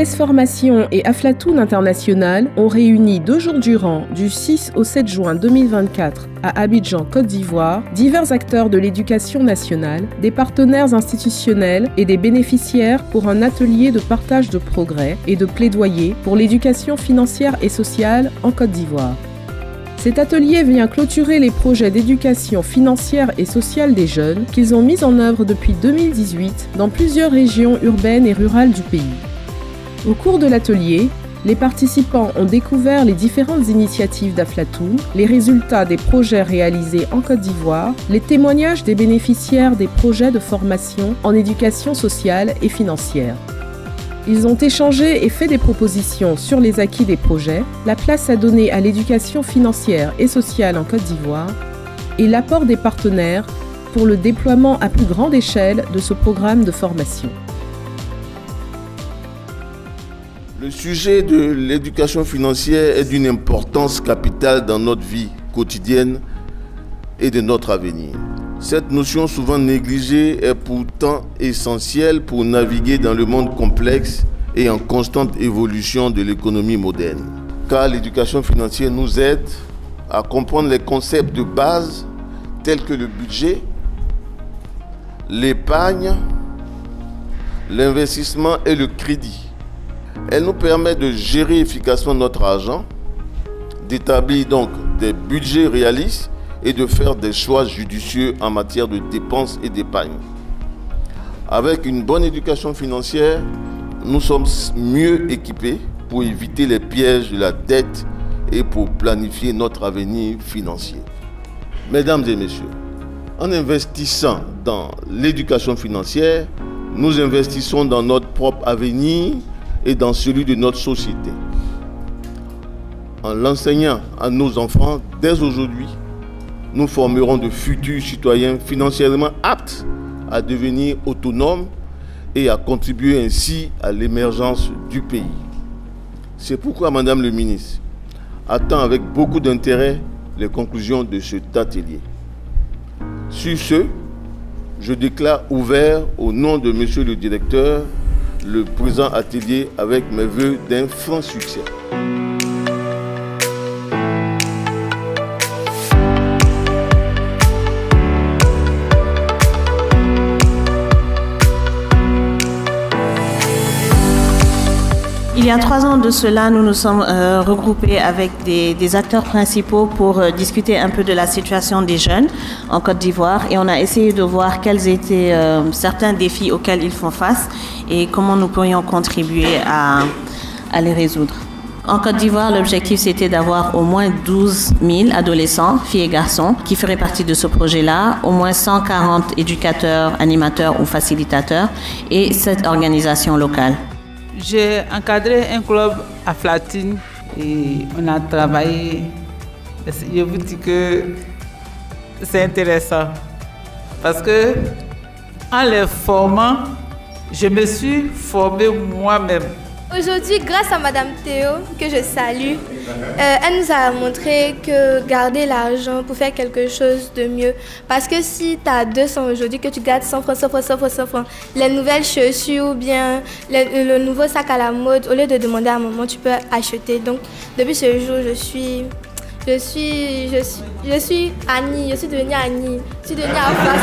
AS Formation et Aflatoon International ont réuni 2 jours durant, du 6 au 7 juin 2024, à Abidjan, Côte d'Ivoire, divers acteurs de l'éducation nationale, des partenaires institutionnels et des bénéficiaires pour un atelier de partage de progrès et de plaidoyer pour l'éducation financière et sociale en Côte d'Ivoire. Cet atelier vient clôturer les projets d'éducation financière et sociale des jeunes qu'ils ont mis en œuvre depuis 2018 dans plusieurs régions urbaines et rurales du pays. Au cours de l'atelier, les participants ont découvert les différentes initiatives d'Aflatoon, les résultats des projets réalisés en Côte d'Ivoire, les témoignages des bénéficiaires des projets de formation en éducation sociale et financière. Ils ont échangé et fait des propositions sur les acquis des projets, la place à donner à l'éducation financière et sociale en Côte d'Ivoire et l'apport des partenaires pour le déploiement à plus grande échelle de ce programme de formation. Le sujet de l'éducation financière est d'une importance capitale dans notre vie quotidienne et de notre avenir. Cette notion souvent négligée est pourtant essentielle pour naviguer dans le monde complexe et en constante évolution de l'économie moderne. Car l'éducation financière nous aide à comprendre les concepts de base tels que le budget, l'épargne, l'investissement et le crédit. Elle nous permet de gérer efficacement notre argent, d'établir donc des budgets réalistes et de faire des choix judicieux en matière de dépenses et d'épargne. Avec une bonne éducation financière, nous sommes mieux équipés pour éviter les pièges de la dette et pour planifier notre avenir financier. Mesdames et messieurs, en investissant dans l'éducation financière, nous investissons dans notre propre avenir et dans celui de notre société. En l'enseignant à nos enfants dès aujourd'hui, nous formerons de futurs citoyens financièrement aptes à devenir autonomes et à contribuer ainsi à l'émergence du pays. C'est pourquoi Madame le ministre attend avec beaucoup d'intérêt les conclusions de cet atelier. Sur ce, je déclare ouvert au nom de Monsieur le Directeur le présent atelier avec mes vœux d'un franc succès. Il y a 3 ans de cela, nous nous sommes regroupés avec des acteurs principaux pour discuter un peu de la situation des jeunes en Côte d'Ivoire et on a essayé de voir quels étaient certains défis auxquels ils font face et comment nous pourrions contribuer à les résoudre. En Côte d'Ivoire, l'objectif c'était d'avoir au moins 12 000 adolescents, filles et garçons, qui feraient partie de ce projet-là, au moins 140 éducateurs, animateurs ou facilitateurs et 7 organisations locales. J'ai encadré un club à Aflatoon et on a travaillé. Je vous dis que c'est intéressant parce que en les formant, je me suis formé moi-même. Aujourd'hui, grâce à Madame Théo, que je salue, elle nous a montré que garder l'argent pour faire quelque chose de mieux. Parce que si tu as 200 aujourd'hui, que tu gardes 100 francs, 100 francs, 100 francs, 100 francs, les nouvelles chaussures ou bien le nouveau sac à la mode, au lieu de demander à maman, tu peux acheter. Donc, depuis ce jour, je suis Annie, je suis devenue Annie, je suis devenue Aflatoon.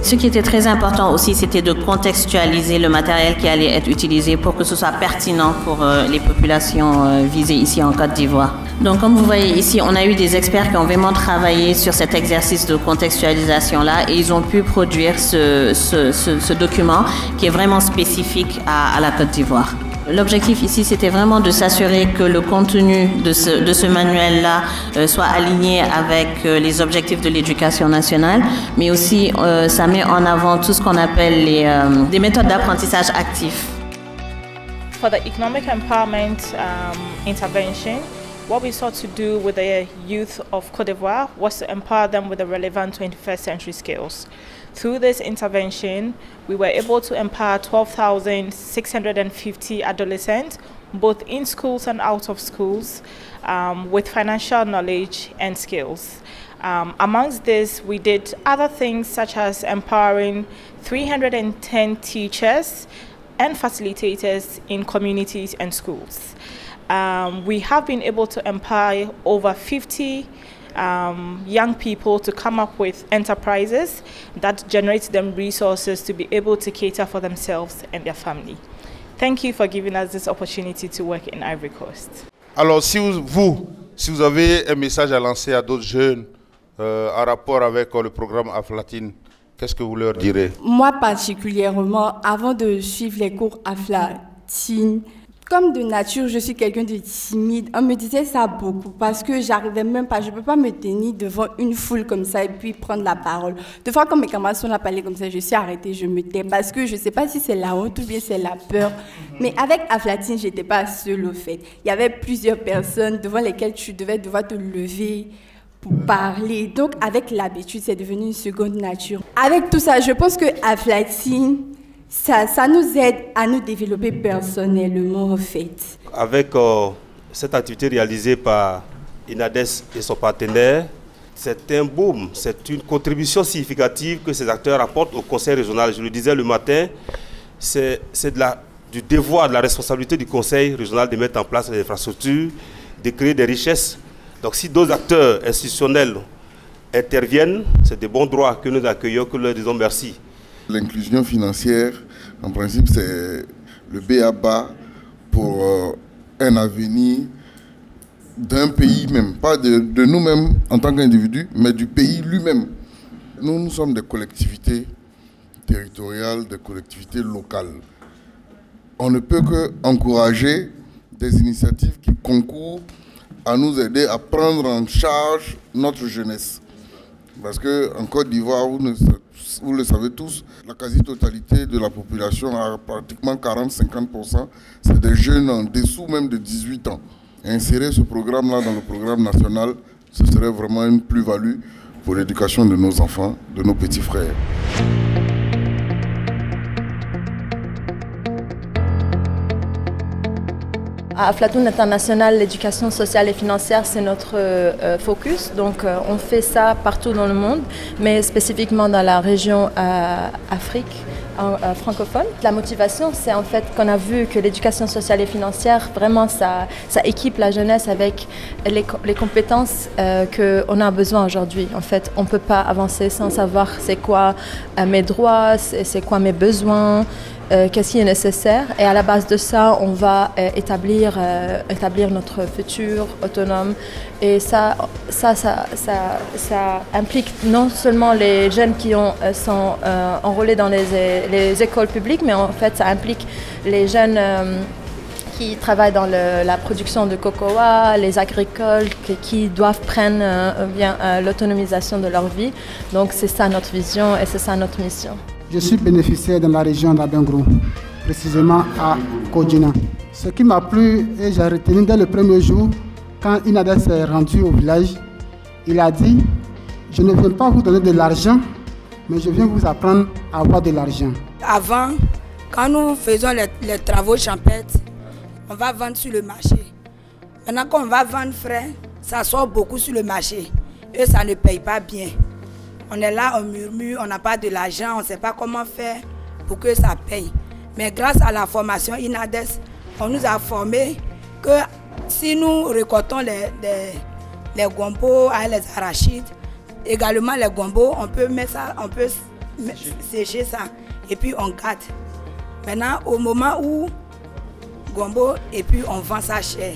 Ce qui était très important aussi, c'était de contextualiser le matériel qui allait être utilisé pour que ce soit pertinent pour les populations visées ici en Côte d'Ivoire. Donc comme vous voyez ici, on a eu des experts qui ont vraiment travaillé sur cet exercice de contextualisation-là et ils ont pu produire ce document qui est vraiment spécifique à la Côte d'Ivoire. L'objectif ici, c'était vraiment de s'assurer que le contenu de ce manuel-là soit aligné avec les objectifs de l'éducation nationale, mais aussi ça met en avant tout ce qu'on appelle des méthodes d'apprentissage actif. For the economic empowerment intervention, what we sought to do with the youth of Côte d'Ivoire was to empower them with the relevant 21st century skills. Through this intervention, we were able to empower 12,650 adolescents, both in schools and out of schools, with financial knowledge and skills. Amongst this, we did other things such as empowering 310 teachers and facilitators in communities and schools. We have been able to empower over 50 young people to come up with enterprises that generate them resources to be able to cater for themselves and their family. Thank you for giving us this opportunity to work in Ivory Coast. Alors, si vous avez un message à lancer à d'autres jeunes en rapport avec le programme Aflatine, qu'est-ce que vous leur direz? Moi particulièrement, avant de suivre les cours Aflatine, comme de nature, je suis quelqu'un de timide. On me disait ça beaucoup parce que j'arrivais même pas, je peux pas me tenir devant une foule comme ça et puis prendre la parole. Deux fois, quand mes camarades sont là parler comme ça, je suis arrêtée, je me tais parce que je sais pas si c'est la honte ou bien c'est la peur. Mais avec Aflatine, j'étais pas seule au fait. Il y avait plusieurs personnes devant lesquelles tu devais devoir te lever pour parler. Donc, avec l'habitude, c'est devenu une seconde nature. Avec tout ça, je pense que Aflatine, ça nous aide à nous développer personnellement, en fait. Avec cette activité réalisée par INADES et son partenaire, c'est un boom, c'est une contribution significative que ces acteurs apportent au conseil régional. Je le disais le matin, c'est du devoir, de la responsabilité du conseil régional de mettre en place les infrastructures, de créer des richesses. Donc si d'autres acteurs institutionnels interviennent, c'est de bon droit que nous accueillons, que nous leur disons merci. L'inclusion financière, en principe, c'est le b.a.-ba pour un avenir d'un pays même, pas de nous-mêmes en tant qu'individus, mais du pays lui-même. Nous sommes des collectivités territoriales, des collectivités locales. On ne peut qu'encourager des initiatives qui concourent à nous aider à prendre en charge notre jeunesse. Parce qu'en Côte d'Ivoire, vous le savez tous, la quasi-totalité de la population, à pratiquement 40-50%, c'est des jeunes en dessous même de 18 ans. Et insérer ce programme-là dans le programme national, ce serait vraiment une plus-value pour l'éducation de nos enfants, de nos petits frères. À Aflatoon International, l'éducation sociale et financière, c'est notre focus. Donc, on fait ça partout dans le monde, mais spécifiquement dans la région Afrique francophone. La motivation, c'est en fait qu'on a vu que l'éducation sociale et financière, vraiment, ça équipe la jeunesse avec les compétences qu'on a besoin aujourd'hui. En fait, on ne peut pas avancer sans savoir c'est quoi mes droits, c'est quoi mes besoins. Qu'est-ce qui est nécessaire, et à la base de ça, on va établir notre futur autonome. Et ça implique non seulement les jeunes qui sont enrôlés dans les écoles publiques, mais en fait ça implique les jeunes qui travaillent dans la production de cocoa, les agricoles qui doivent prendre l'autonomisation de leur vie. Donc c'est ça notre vision et c'est ça notre mission. Je suis bénéficiaire dans la région d'Abengro, précisément à Kodjina. Ce qui m'a plu et j'ai retenu dès le premier jour, quand INADES s'est rendu au village, il a dit « Je ne viens pas vous donner de l'argent, mais je viens vous apprendre à avoir de l'argent. » Avant, quand nous faisons les travaux champêtres, on va vendre sur le marché. Maintenant, quand on va vendre frais, ça sort beaucoup sur le marché et ça ne paye pas bien. On est là, on murmure, on n'a pas de l'argent, on ne sait pas comment faire pour que ça paye. Mais grâce à la formation INADES, on nous a formés que si nous récoltons les gombos, les arachides, également les gombos, on peut mettre ça, on peut sécher ça et puis on garde. Maintenant, au moment où gombo et puis on vend ça cher.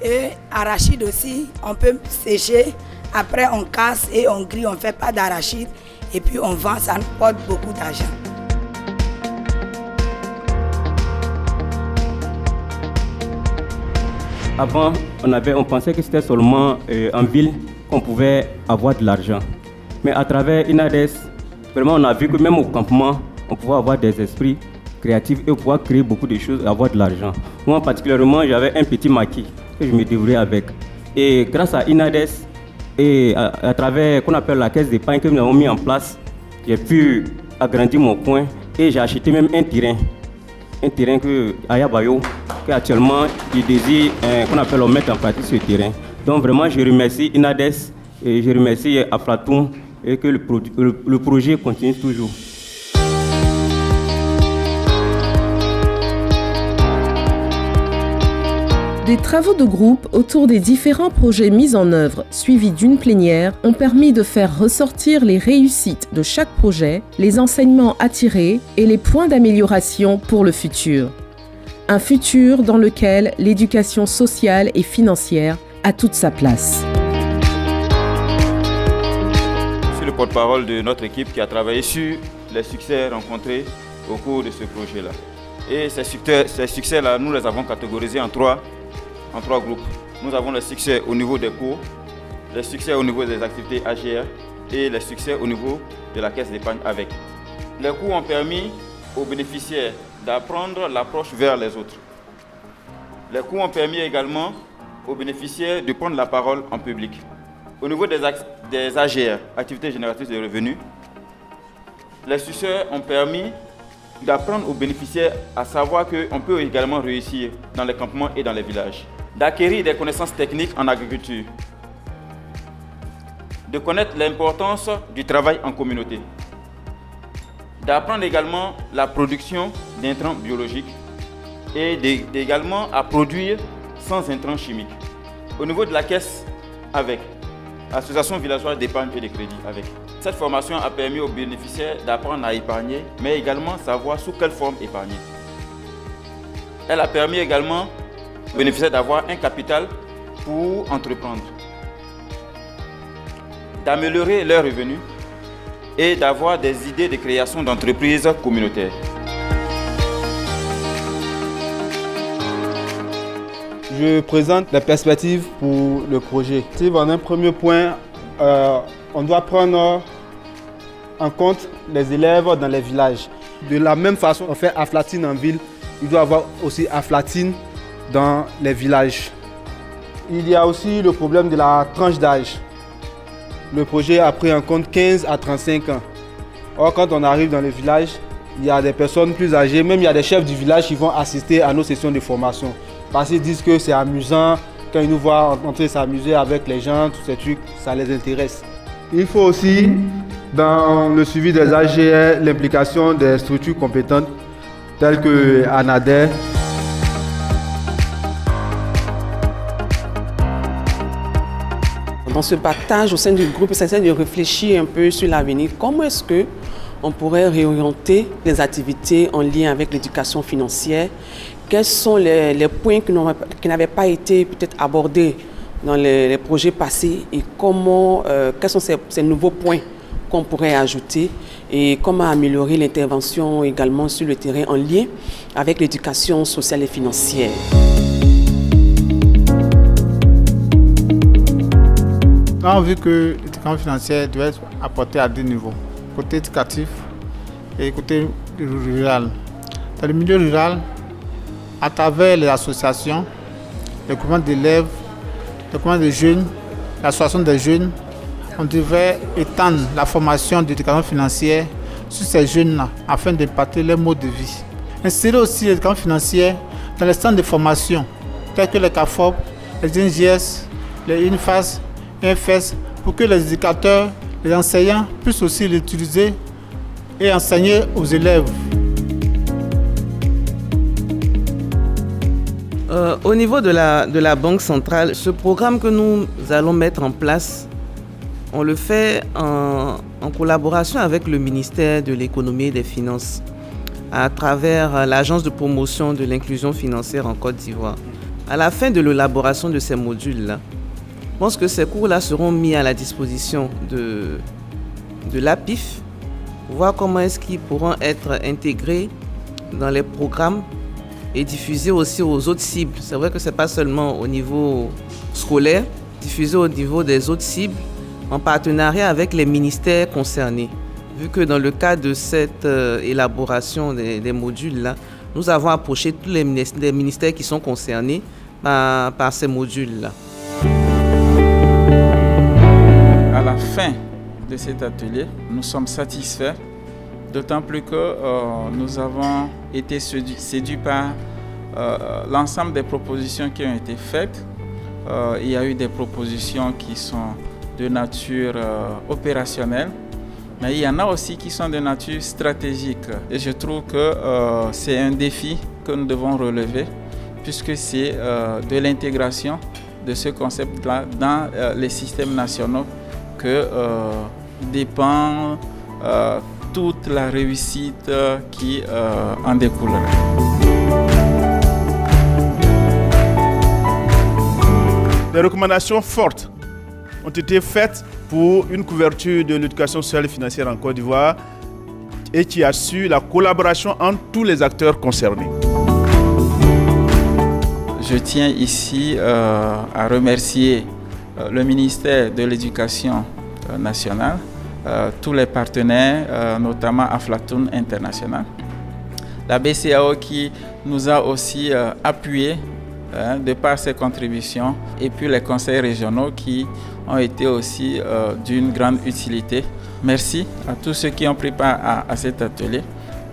Et arachide aussi, on peut sécher. Après, on casse et on grille, on ne fait pas d'arachide. Et puis, on vend, ça nous porte beaucoup d'argent. Avant, on pensait que c'était seulement en ville qu'on pouvait avoir de l'argent. Mais à travers INADES, vraiment, on a vu que même au campement, on pouvait avoir des esprits créatifs et pouvoir créer beaucoup de choses et avoir de l'argent. Moi, particulièrement, j'avais un petit maquis que je me débrouillais avec. Et grâce à INADES, et à travers qu'on appelle la caisse d'épargne que nous avons mis en place, j'ai pu agrandir mon coin et j'ai acheté même un terrain que Ayabayo, qui actuellement il désire qu'on appelle mettre en pratique ce terrain. Donc vraiment je remercie INADES et je remercie Aflatoon et que le projet continue toujours. Des travaux de groupe autour des différents projets mis en œuvre, suivis d'une plénière, ont permis de faire ressortir les réussites de chaque projet, les enseignements à tirer et les points d'amélioration pour le futur. Un futur dans lequel l'éducation sociale et financière a toute sa place. Je suis le porte-parole de notre équipe qui a travaillé sur les succès rencontrés au cours de ce projet-là. Et ces succès-là, nous les avons catégorisés en trois groupes. Nous avons le succès au niveau des cours, le succès au niveau des activités AGR et le succès au niveau de la caisse d'épargne avec. Les cours ont permis aux bénéficiaires d'apprendre l'approche vers les autres. Les cours ont permis également aux bénéficiaires de prendre la parole en public. Au niveau des AGR, activités génératrices de revenus, les succès ont permis d'apprendre aux bénéficiaires à savoir qu'on peut également réussir dans les campements et dans les villages, d'acquérir des connaissances techniques en agriculture, de connaître l'importance du travail en communauté, d'apprendre également la production d'intrants biologiques et également à produire sans intrants chimiques. Au niveau de la caisse avec, Association villageoise d'épargne et de crédit avec. Cette formation a permis aux bénéficiaires d'apprendre à épargner, mais également savoir sous quelle forme épargner. Elle a permis également aux bénéficiaires d'avoir un capital pour entreprendre, d'améliorer leurs revenus et d'avoir des idées de création d'entreprises communautaires. Je présente la perspective pour le projet. En un premier point, on doit prendre en compte les élèves dans les villages. De la même façon, on fait Aflatine en ville, il doit y avoir aussi Aflatine dans les villages. Il y a aussi le problème de la tranche d'âge. Le projet a pris en compte 15 à 35 ans. Or, quand on arrive dans les villages, il y a des personnes plus âgées, même il y a des chefs du village qui vont assister à nos sessions de formation. Parce qu'ils disent que c'est amusant, quand ils nous voient entrer s'amuser avec les gens, tous ces trucs, ça les intéresse. Il faut aussi, dans le suivi des AGR, l'implication des structures compétentes telles que ANADER. Dans ce partage au sein du groupe, c'est de réfléchir un peu sur l'avenir. Comment est-ce qu'on pourrait réorienter les activités en lien avec l'éducation financière? Quels sont les points qui n'avaient pas été peut-être abordés dans les projets passés et quels sont ces nouveaux points qu'on pourrait ajouter et comment améliorer l'intervention également sur le terrain en lien avec l'éducation sociale et financière. On a vu que l'éducation financière doit être apportée à deux niveaux, côté éducatif et côté rural. Dans le milieu rural, à travers les associations, les groupements d'élèves, les groupements de jeunes, l'association des jeunes, on devrait étendre la formation d'éducation financière sur ces jeunes-là afin d'impacter leur mode de vie. Insérer aussi l'éducation financière dans les centres de formation tels que les CAFOP, les INGS, les INFAS, INFES, pour que les éducateurs, les enseignants puissent aussi l'utiliser et enseigner aux élèves. Au niveau de la Banque centrale, ce programme que nous allons mettre en place, on le fait en collaboration avec le ministère de l'économie et des finances à travers l'agence de promotion de l'inclusion financière en Côte d'Ivoire. À la fin de l'élaboration de ces modules-là, je pense que ces cours-là seront mis à la disposition de l'APIF pour voir comment est-ce qu'ils pourront être intégrés dans les programmes et diffusés aussi aux autres cibles. C'est vrai que ce n'est pas seulement au niveau scolaire, diffusé au niveau des autres cibles en partenariat avec les ministères concernés. Vu que dans le cadre de cette élaboration des modules-là, nous avons approché tous les ministères qui sont concernés par ces modules-là. À la fin de cet atelier, nous sommes satisfaits, d'autant plus que nous avons été séduits par l'ensemble des propositions qui ont été faites. Il y a eu des propositions qui sont de nature opérationnelle, mais il y en a aussi qui sont de nature stratégique. Et je trouve que c'est un défi que nous devons relever, puisque c'est de l'intégration de ce concept-là dans les systèmes nationaux que dépend toute la réussite qui en découlera. Des recommandations fortes ont été faites pour une couverture de l'éducation sociale et financière en Côte d'Ivoire et qui assure la collaboration entre tous les acteurs concernés. Je tiens ici à remercier le ministère de l'Éducation nationale, tous les partenaires, notamment Aflatoon International, la BCAO qui nous a aussi appuyés de par ses contributions, et puis les conseils régionaux qui ont été aussi d'une grande utilité. Merci à tous ceux qui ont pris part à cet atelier.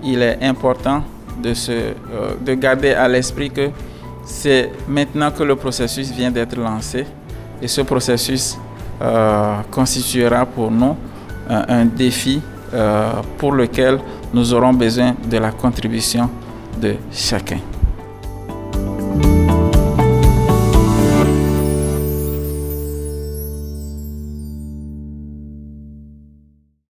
Il est important de garder à l'esprit que c'est maintenant que le processus vient d'être lancé, et ce processus constituera pour nous un défi pour lequel nous aurons besoin de la contribution de chacun.